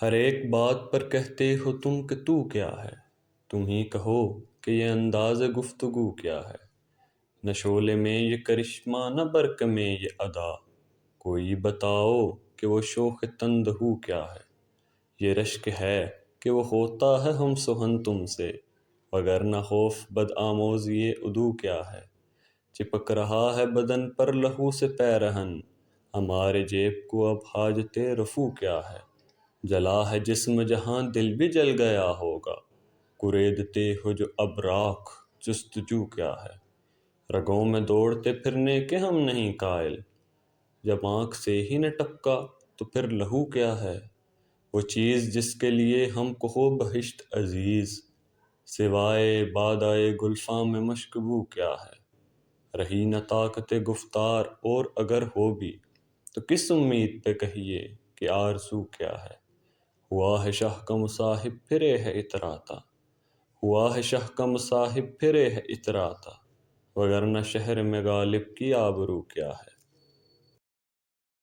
ہر ایک بات پر کہتے ہو تم کہ تو کیا ہے، تم ہی کہو کہ یہ انداز گفتگو کیا ہے۔ نہ شعلے میں یہ کرشمہ نہ برق میں یہ ادا، کوئی بتاؤ کہ وہ شوخ تندہو کیا ہے۔ یہ رشک ہے کہ وہ ہوتا ہے ہم سہن تم سے، وگرنہ خوف بد آموز یہ عدو کیا ہے۔ چپک رہا ہے بدن پر لہو سے پیرہن، ہمارے جیب کو اب حاجت رفو کیا ہے۔ جلا ہے جسم جہاں دل بھی جل گیا ہوگا، کریدتے ہو جو اب راکھ جستجو کیا ہے۔ رگوں میں دوڑتے پھرنے کے ہم نہیں قائل، جب آنکھ سے ہی نہ ٹپکا تو پھر لہو کیا ہے۔ وہ چیز جس کے لیے ہم کو ہو بہشت عزیز، سوائے بادائے گلفاں میں مشک بو کیا ہے۔ رہی نہ طاقت گفتار اور اگر ہو بھی تو کس امید پہ کہیے کہ آرزو کیا ہے۔ ہوا ہے شاہ کا مصاحب پھرے ہے اتراتا، ہوا ہے شاہ کا مصاحب پھرے ہے اتراتا، وگرنہ شہر میں غالب کی آبرو کیا ہے۔